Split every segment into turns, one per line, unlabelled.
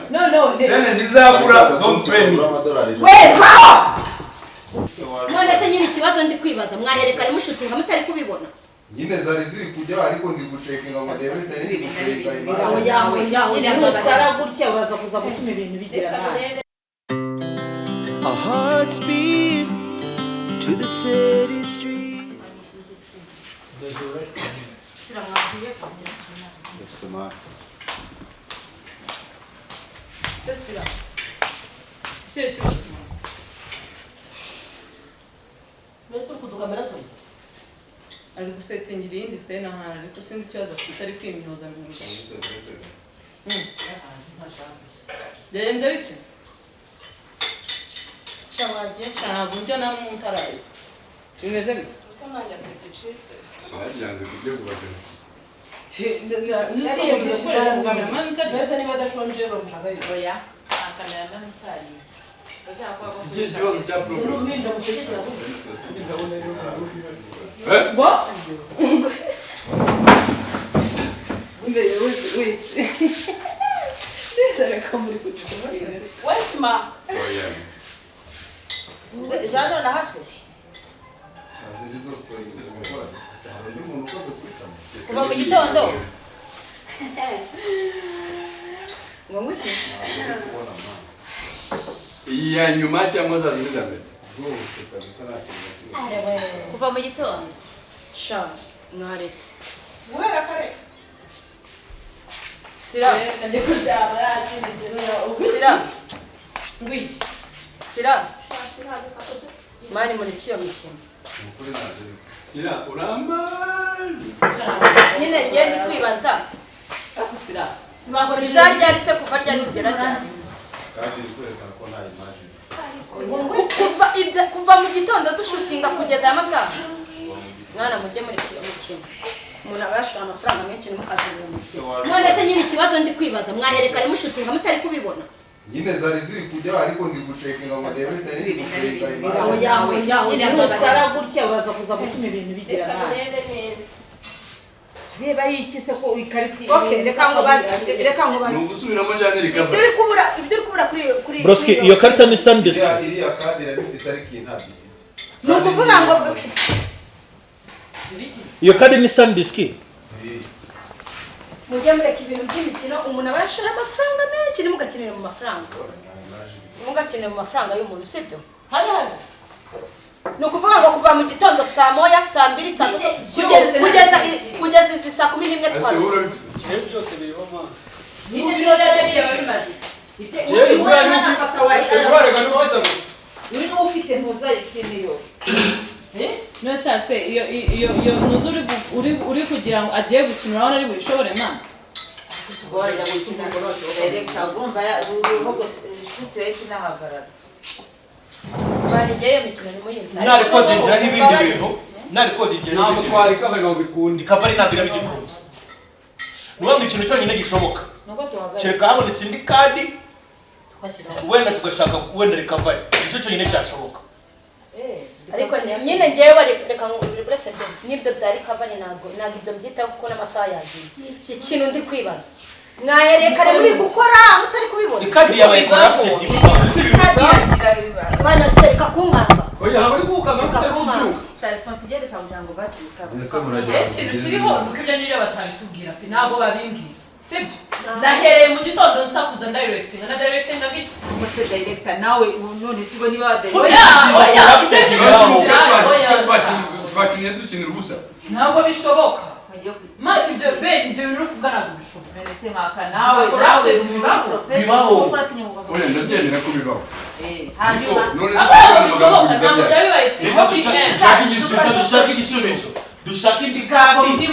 No. Sene zizabura don't pay me.
Wait, how? None se nyine ikibazo ndi kwibaza mwaherekane mushutinga mutari kubibona.
Nyine zari ziri kujya ariko ndi gucekinga amadebe se ni gucekinga imana.
Yaho sara gutya uraza kuza gutuma ibintu bigira nabi.
Our hearts beat to the city street.
Cecila. Ari gusetingira iyindi sena hano ariko sinzi ikibazo kitari kwimyoza mu Denze bike. Ntabwo njya na mutaraye. Kimeze bike. Nanjye petitse.
Sajyanze kujya kubagana.
Wait, ma. Zano na hasi. Kuva mu gitondo. Ngomwiki.
Iya nyuma cyangwa saa zindi za mbere.
Kuva mu gitondo. Sha, mwaretse. Guhera kare. Sira.
Ndi kujyaba
Sira.
Ngwiki.
Sira. Mani muri kiyo mikino.
Sira uramba.
Nyine ngende kwibaza.
Akusira.
Bizarya ari se kuva rya nigera ryari.
Kandi kwerekana ko nta imagine.
Kuva mu gitondo dushutinga kugeza amasaha. Mwana mujye muri kiyo mikino. Umuntu abashura amafaranga menshi nimukaziruma. None se nyine ikibazo ndi kwibaza mwaherekane mushutinga mutari kubibona.
Nyine zari ziri kujya ariko ndi gucekinga amadebe se ni gucekinga imana.
Yaho sara gutya uraza kuza gutuma ibintu bigira nabi. Reba yiki se ko ikariti. Okay, reka nkubaze.
Nugusubiramo cyane rikava.
Ibyo uri kubura kuri
Broski iyo karita ni SanDisk.
Iriya kadi irabifite ariko intabye.
Nukuvuga ngo
iyo kadi ni SanDisk.
mujye mureka ibintu by'imikino umuntu abashora amafaranga menshi nimugakenera mu mafaranga. Mugakenera mu mafaranga y'umuntu sibyo? Hano. Nukuvuga ngo kuva mu gitondo saa moya, saa mbiri, saa tatu kugeza izi saa 11 twari.
Byose birimo.
Nini zirebe byo bimaze. Uri ufite ntuza ikindi yose.
No sase iyo nuzuri uri kugira ngo agiye gukina urabona ari bishobore man.
Kugora ya gukina reka urumva ya urugo shute n'ahagarara. Banigeye mikino ni muyinza.
Nari kodingira ibindi bintu. Nari kodingira
Ntabwo twari kabaga bikundi.
Kava ari ntabira bigikunze. Nuko ikintu cyonyine gishoboka. Cereka habonetse indi kadi. Wenda tugashaka wenda recovery. Icyo cyonyine cyashoboka.
Ariko nyine ngewe reka ngo uretse n'ibyo bya recovery ntabwo ibyo byita kuko n'amasaha yagiye. Ikintu ndi kwibaza. Mwaherekare muri gukora mutari kubibona.
Ikadi yabaye corrupted.
Bana sereka kumanga.
Oya hari kukanga kubyuka.
Telefone sigeresha kugira ngo basika.
Ese muragira.
Ikintu kiriho nuko ibyo nibyo batandukubwira ati ntabwo babimbwiye. Sibyo? Nahereye mu gitondo nsakuza directing na directing ngiki.
Mose director nawe none sibo niba
Twakinye dukinira ubusa.
ntabwo bishoboka. Mati ibyo ben ibyo bintu kuvuga ntabwo bishoboka.
Mbese maka nawe
bibaho.
Oya ndabyemera ko bibaho.
hanyuma
Bishoboka ntabwo byabibaye si
Dushaka igisubizo. Dushaka indi kadi.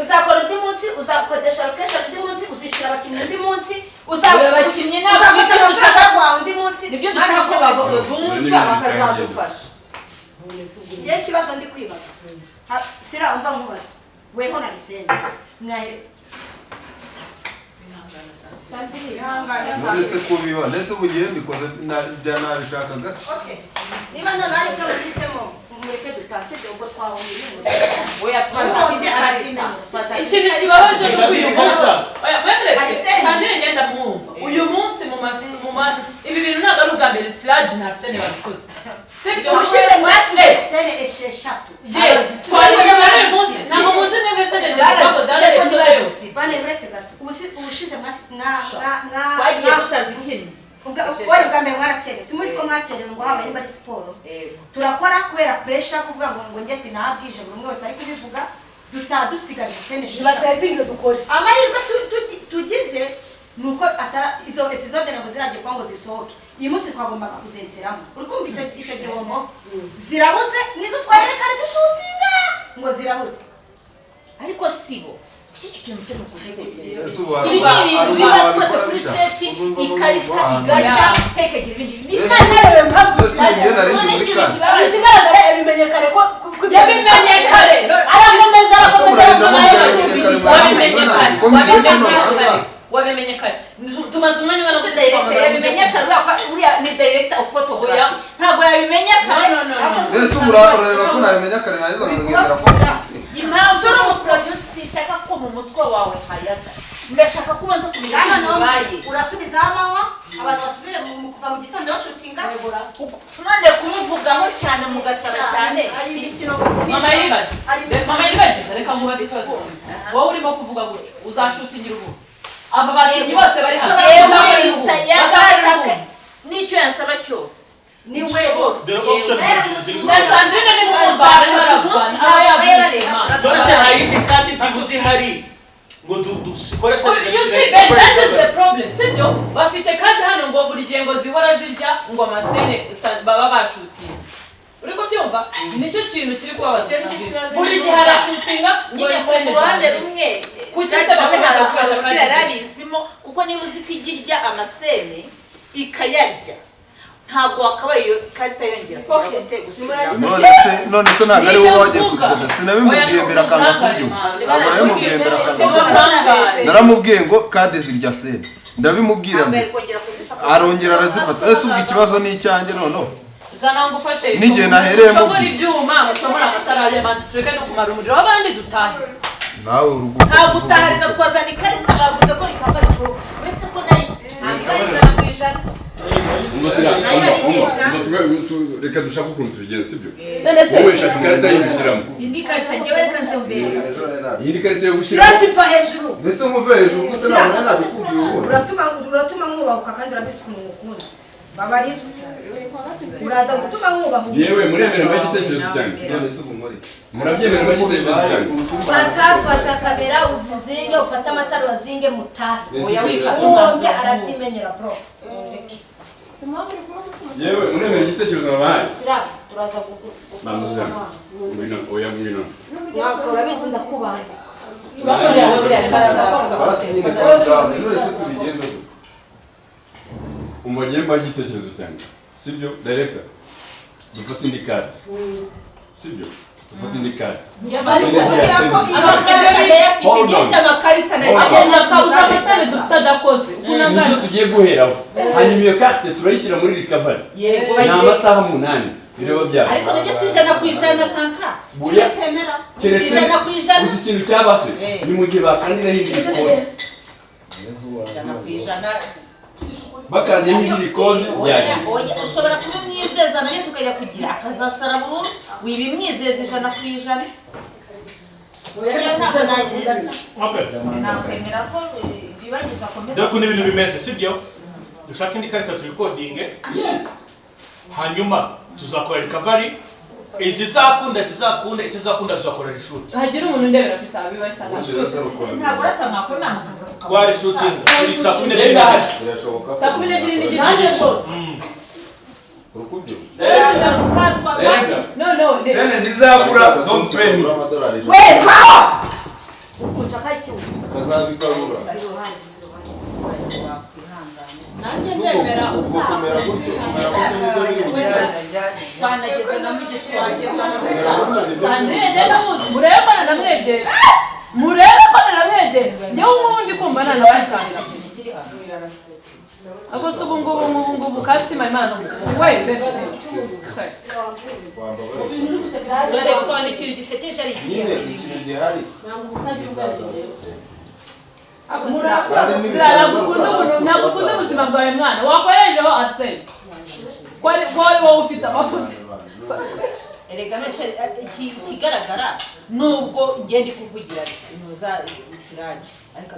uzakora undi munsi uzakodesha location undi munsi uzishyura abakinnyi undi munsi abakinnyi n'abafite amafaranga yawe undi munsi nibyo dushaka bavuga bumva bakazadufasha. Ngiye ikibazo ndi kwibaza Sira umva nkubaza weho na Lisende mwahere
None se kubiba ndetse ubugiye mbikoze nabishaka gase.
Okay niba none ari ko bisemo mureke dutasebye ubwo twahungiye oya twabafite ari
ikintu kibabaje no kuyumva oya memretse kandi na Arsene babikoze sibyo
ubushize mwasize sene esheshatu
yes twari munsi ntabwo muzi mwebwe sene bakoze hano episode yose
bane uretse gato ubushize
wagiye utazikiri
wari bwa mbere mwarakerewe simuzi ko mwakerewe ngo habaye muri siporo turakora kubera pressure kuvuga ngo njye sinabwije buri umwe wese ari kubivuga dutadusigaje sene
basetinge dukore
amahirwe tugize nuko atara izo episode nabo ziragiye kwa ngo zisohoke iyi munsi twagombaga kuzenseramo uri kumva icyo gihombo zirabuze nizo twayerekana dushutinga ngo zirabuze
ariko sibo iki kintu cyo kugutekereza
Yesu
ibi biba twese kuri seti ikarita igasha tekegira ibindi bitanewe mpamvu
ngenda rindi muri kana
ikigaragara yabimenyekane ko
yabimenyekane
arakomeza
wabimenyekane tumaze umwanya ungana
gute director yabimenyekane uriya ni director of photography ntabwo yabimenyekane
Yesu urareba ko nabimenyekane naheza nkagendera kwa
impamvu uri umuproducer ishaka ko mu mutwe wawe hayaga ndashaka kubanza kumenya ibibaye
urasubiza amanywa abantu basubire mu kuva mu gitondo bashutinga
none kumuvugaho cyane mugasara cyane
mama yiribagiza reka mubaze ikibazo kimwe wowe urimo kuvuga gutyo uzashutingira ubu aba bakinnyi bose bari
n'icyo yansaba cyose
ni wewe
Sandrine ni mumuvana n'aravana aba yavuze Imana
dore se hayindi kandi tibuzi hari ngo dukore se
you see that is the problem sibyo bafite kandi hano ngo buri gihe ngo zihora zirya ngo amasene baba bashutinga uri kubyumva nicyo kintu kiri kubabaza Sandrine buri gihe arashutinga ngo isene
rumwe
kuki se bakomeza gukoresha kandi
yarabizimo kuko niba uzi ko igirya amasene ikayarya ntabwo wakabaye iyo karita yongera
none se ntabwo ari wowe wagiye kuzidoda sinabimubwiye mbere akanga kubyuka ntabwo nabimubwiye mbere akanga kubyuka naramubwiye ngo kade zirya sene ndabimubwira mbere arongera arazifata ese ubwo ikibazo ni icyanjye noneho
zana ngufashe
n'igihe nahereye mu
ushobora ibyuma ushobora amatara y'abandi tureke no kumara umuriro w'abandi dutahe
nawe uruguta
ntabwo utaharika twazana ikarita bavuze ko rikambara ijoro uretse ko nayo ntabwo ibara ijana
reka dushaka ukuntu tubigenza sibyo
none se
wowe shaka ikarita y'ibishyiramo
indi karita njyewe reka nze mbere
iyindi karita yo gushyiramo
urakiva hejuru
mbese nkuve hejuru gusa nabona nabikubwiye ubundi
uratuma mwubahuka kandi urabizi ukuntu mukunda babarira uraza gutuma mwubahuka
yewe muremera mu gitekerezo cyanjye
none se ubu nkore
murabyemera mu gitekerezo cyanjye
fata kamera uzizinge ufate amatara wazinge mutahe
oya wifata
uwonge arabyimenyera bro
yewe muremera igitekerezo nabahaye
turaza
mamuzana ngwino oya ngwino
mwaka urabizi ndakubaha
basore yawe buriya rigaragara
basi nyine kandi none se tubigenze
umugemba igitekerezo cyanjye sibyo director dufate indi carte sibyo dufate indi carte
agenda akawuza amasene dufite adakoze
nizo tugiye guheraho hanyuma iyo carte turayishyira muri recovery ni amasaha 8 bireba byawe
ariko nibyo si ijana ku ijana kanka
buya keretse
ijana ku ijana
uzi ikintu cyabase ni mu gihe bakandiraho indi code
ijana ku ijana
bakandiyeho indi code yagiye
ushobora kumumwizeza nayo tukajya kugira akazasara burundu wibimwizeza ijana ku ijana sinakwemera ko bibagiza akomeza
dore ukuntu ibintu bimeze sibyo dushaka indi karita tuyikodinge hanyuma tuzakora recovery izizakunda itazakunda tuzakora reshoot
hagira umuntu ndebera bisaba biba bisa
ntabwo urasa mwakwemera mukaza
twari shooting kuri saa 12
birashoboka
saa 12 n'igice
urukubyo
no
sene zizabura don't pay me
weka ukunja kakiwe
kazabigarura
nanjye ndemera
ubwo kumera gutyo
twanageze na mujyi
Sandrine ngenda muzi murebe ko nanamwegera murebe ko nanamwegera njyewe ubundi kumva nanakwitanga ako se ubu ngubu katsima imana we bebe
dore ko ni ikintu gisekeje ari
nyine ikintu gihari
nagukunda ubuzima bwawe mwana wakoresheho Arsene kwari wowe ufite amafuti
erega ikigaragara nubwo ngende kuvugira intuza Siraje ariko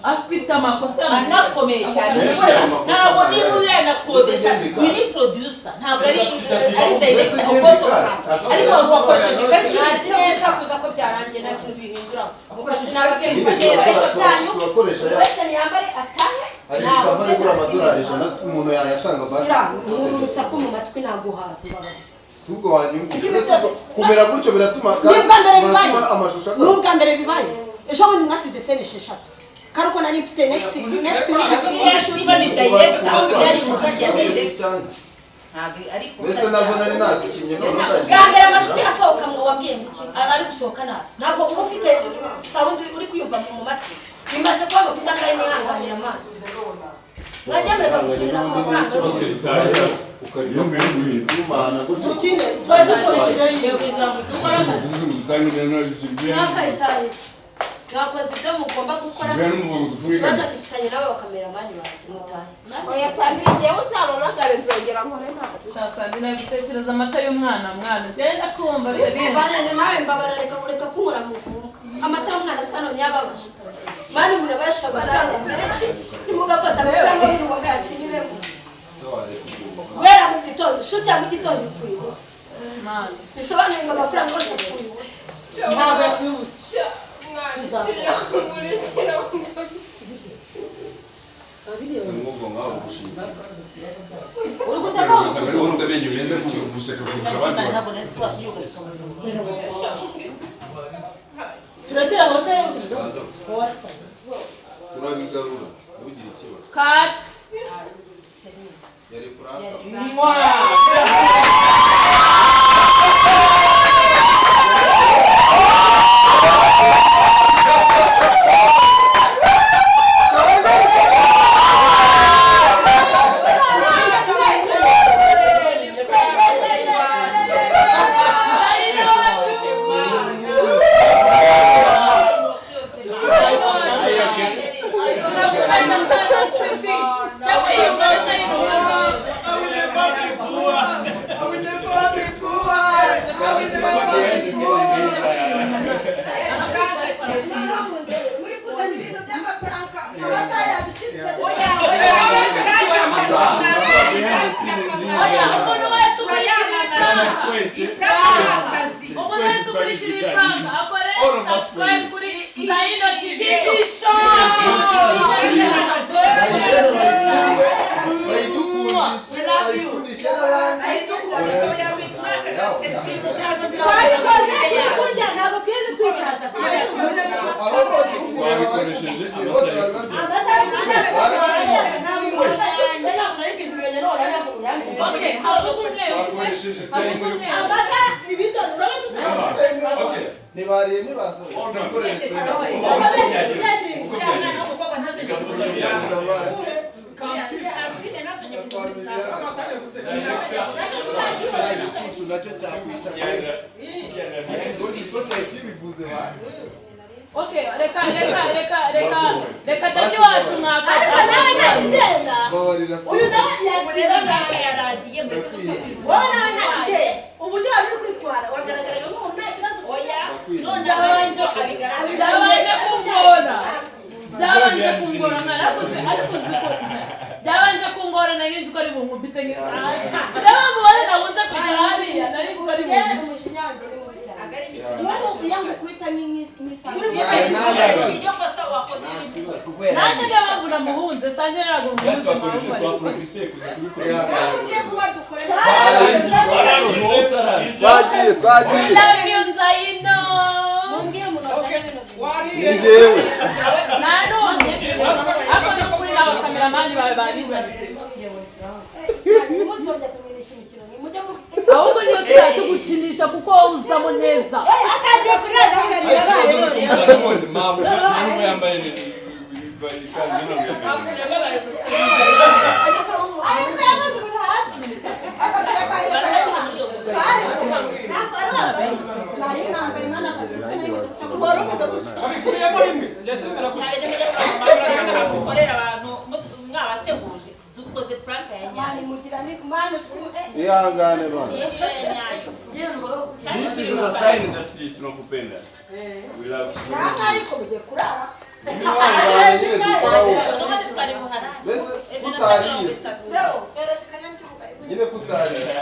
afite amakosa anakomeye cyane ntabwo niba uyanakodesha ni producer ntabwo ari director of photography ariko wakoresheje kandi neza kuza ko byarangiye nacyo bihindura ukoresheje n'ababyeyi byanyu wese yambare atahe
hari kavale kuri amadolari 100 umuntu yayatanga basi
urusaku mu matwi naguhaza baba
subwo wanyumvise kumera gutyo biratuma amashusho
n'ubwa mbere bibaye ejo bundi nasize sene 6 karuko nari mfite next week
ni director ariko
mbese nazo nari nazikinye
bwambere amashusho yasohoka ngo wabwiye iki ari gusohoka ntabwo uba ufite sound uri kuyumva mu matwi bimaze kuba bafite akaye nihanganira amazi najya mureka gukinira ku mafaranga ukine twari dukoresheje nakoze ibyo mugomba gukora ikibazo gifitanye nawe bakameramani bawe
oya Sandrine njyewe uzaroragare nzongera nkore ntabwo
Sandrine gutekereza amata y'umwana genda kumva Sherine
banene nawe mbabara reka kunkora mu amata y'umwana sano nyababaje mani murabasha baranga menshi nimugafata amafaranga y'urugo bwakiniremo guhera mu gitondo shuti ya mu gitondo ipfuye ubusa bisobanuye ngo amafaranga yose apfuye ubusa ntabwo yapfuye ubusa turakira hose
turabigarura ugira ikibazo
cut
yari kuranga
Okay, reka dadi wacu mwaka.
nawe ntakigenda uyu nawe
yaragiye muri
wowe nawe ntakigenda uburyo wari uri kwitwara wagaragaraga nk'umuntu nta kibazo
oya
byabanje kungora narakuze ariko ziko byabanje kungora nari nzi ko ari bunkubite byaba mubare nabunze kujya hariya nari nzi ko ari bunkubite nanjye ndabavuna muhunze sanje narago muhunze
twagiye
love you Nzayino
ninjewe
nanone ako nukuri nabo kameramani bawe babizanye ahubwo niyo tugukinisha kuko wowe uzamo neza
atagiye
gukorera abantu mwabateguje dukoze prank ya nyari
mugira ni mwana
ihangane bana.
This is a sign that tunakupenda. We love you.
Ihangane nyine dukoraho. Mbese kutariye. Nyine kutariye.